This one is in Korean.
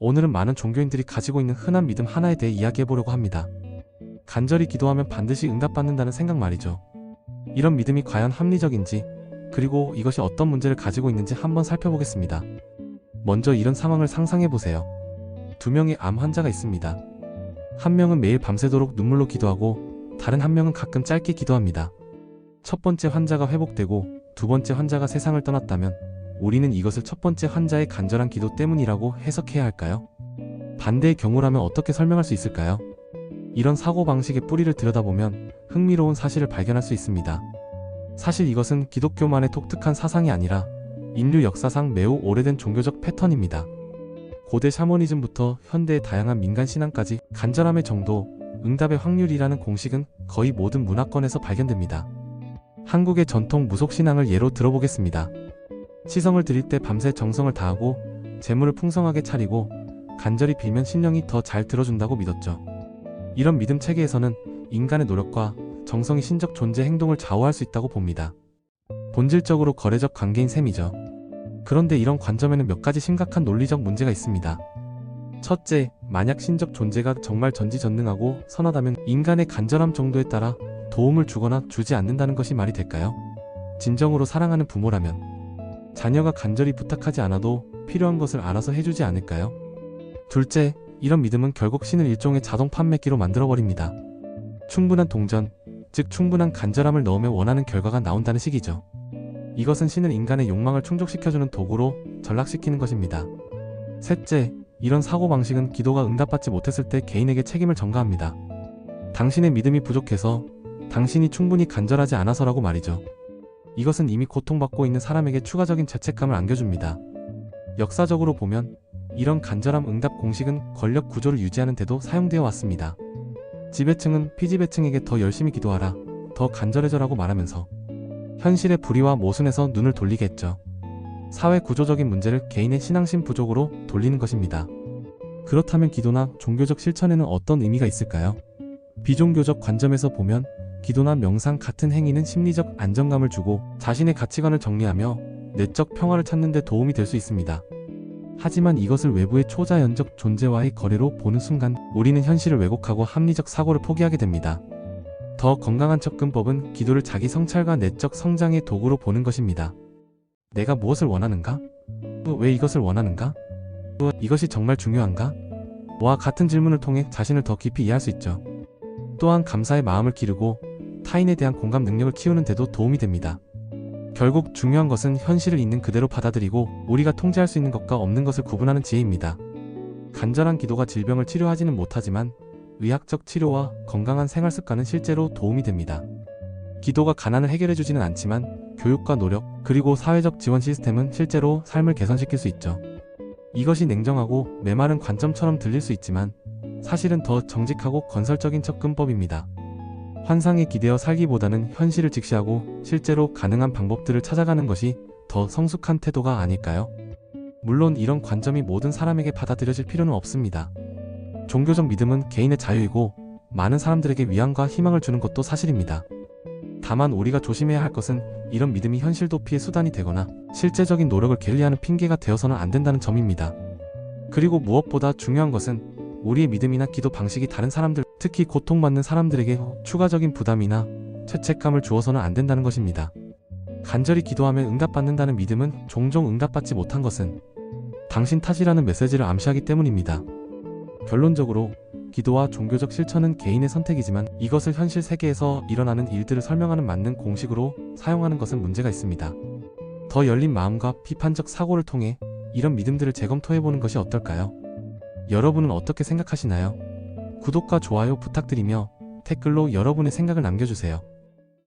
오늘은 많은 종교인들이 가지고 있는 흔한 믿음 하나에 대해 이야기해보려고 합니다. 간절히 기도하면 반드시 응답받는다는 생각 말이죠. 이런 믿음이 과연 합리적인지, 그리고 이것이 어떤 문제를 가지고 있는지 한번 살펴보겠습니다. 먼저 이런 상황을 상상해보세요. 두 명의 암 환자가 있습니다. 한 명은 매일 밤새도록 눈물로 기도하고 다른 한 명은 가끔 짧게 기도합니다. 첫 번째 환자가 회복되고 두 번째 환자가 세상을 떠났다면 우리는 이것을 첫 번째 환자의 간절한 기도 때문이라고 해석해야 할까요? 반대의 경우라면 어떻게 설명할 수 있을까요? 이런 사고방식의 뿌리를 들여다보면 흥미로운 사실을 발견할 수 있습니다. 사실 이것은 기독교만의 독특한 사상이 아니라 인류 역사상 매우 오래된 종교적 패턴입니다. 고대 샤머니즘부터 현대의 다양한 민간 신앙까지 간절함의 정도, 응답의 확률이라는 공식은 거의 모든 문화권에서 발견됩니다. 한국의 전통 무속신앙을 예로 들어보겠습니다. 시성을 드릴 때 밤새 정성을 다하고 재물을 풍성하게 차리고 간절히 빌면 신령이 더 잘 들어준다고 믿었죠. 이런 믿음 체계에서는 인간의 노력과 정성이 신적 존재 행동을 좌우할 수 있다고 봅니다. 본질적으로 거래적 관계인 셈이죠. 그런데 이런 관점에는 몇 가지 심각한 논리적 문제가 있습니다. 첫째, 만약 신적 존재가 정말 전지전능하고 선하다면 인간의 간절함 정도에 따라 도움을 주거나 주지 않는다는 것이 말이 될까요? 진정으로 사랑하는 부모라면 자녀가 간절히 부탁하지 않아도 필요한 것을 알아서 해주지 않을까요? 둘째, 이런 믿음은 결국 신을 일종의 자동 판매기로 만들어버립니다. 충분한 동전, 즉 충분한 간절함을 넣으면 원하는 결과가 나온다는 식이죠. 이것은 신을 인간의 욕망을 충족시켜주는 도구로 전락시키는 것입니다. 셋째, 이런 사고방식은 기도가 응답받지 못했을 때 개인에게 책임을 전가합니다. 당신의 믿음이 부족해서, 당신이 충분히 간절하지 않아서라고 말이죠. 이것은 이미 고통받고 있는 사람에게 추가적인 죄책감을 안겨줍니다. 역사적으로 보면 이런 간절함 응답 공식은 권력 구조를 유지하는 데도 사용되어 왔습니다. 지배층은 피지배층에게 더 열심히 기도하라, 더 간절해져라고 말하면서 현실의 불의와 모순에서 눈을 돌리게 했죠. 사회 구조적인 문제를 개인의 신앙심 부족으로 돌리는 것입니다. 그렇다면 기도나 종교적 실천에는 어떤 의미가 있을까요? 비종교적 관점에서 보면 기도나 명상 같은 행위는 심리적 안정감을 주고 자신의 가치관을 정리하며 내적 평화를 찾는 데 도움이 될 수 있습니다. 하지만 이것을 외부의 초자연적 존재와의 거래로 보는 순간 우리는 현실을 왜곡하고 합리적 사고를 포기하게 됩니다. 더 건강한 접근법은 기도를 자기 성찰과 내적 성장의 도구로 보는 것입니다. 내가 무엇을 원하는가? 왜 이것을 원하는가? 이것이 정말 중요한가? 와 같은 질문을 통해 자신을 더 깊이 이해할 수 있죠. 또한 감사의 마음을 기르고 타인에 대한 공감 능력을 키우는 데도 도움이 됩니다. 결국 중요한 것은 현실을 있는 그대로 받아들이고 우리가 통제할 수 있는 것과 없는 것을 구분하는 지혜입니다. 간절한 기도가 질병을 치료하지는 못하지만 의학적 치료와 건강한 생활 습관은 실제로 도움이 됩니다. 기도가 가난을 해결해주지는 않지만 교육과 노력, 그리고 사회적 지원 시스템은 실제로 삶을 개선시킬 수 있죠. 이것이 냉정하고 메마른 관점처럼 들릴 수 있지만 사실은 더 정직하고 건설적인 접근법입니다. 환상에 기대어 살기보다는 현실을 직시하고 실제로 가능한 방법들을 찾아가는 것이 더 성숙한 태도가 아닐까요? 물론 이런 관점이 모든 사람에게 받아들여질 필요는 없습니다. 종교적 믿음은 개인의 자유이고 많은 사람들에게 위안과 희망을 주는 것도 사실입니다. 다만 우리가 조심해야 할 것은 이런 믿음이 현실 도피의 수단이 되거나 실제적인 노력을 게을리하는 핑계가 되어서는 안 된다는 점입니다. 그리고 무엇보다 중요한 것은 우리의 믿음이나 기도 방식이 다른 사람들, 특히 고통받는 사람들에게 추가적인 부담이나 죄책감을 주어서는 안 된다는 것입니다. 간절히 기도하면 응답받는다는 믿음은 종종 응답받지 못한 것은 당신 탓이라는 메시지를 암시하기 때문입니다. 결론적으로 기도와 종교적 실천은 개인의 선택이지만 이것을 현실 세계에서 일어나는 일들을 설명하는 맞는 공식으로 사용하는 것은 문제가 있습니다. 더 열린 마음과 비판적 사고를 통해 이런 믿음들을 재검토해보는 것이 어떨까요? 여러분은 어떻게 생각하시나요? 구독과 좋아요 부탁드리며 댓글로 여러분의 생각을 남겨주세요.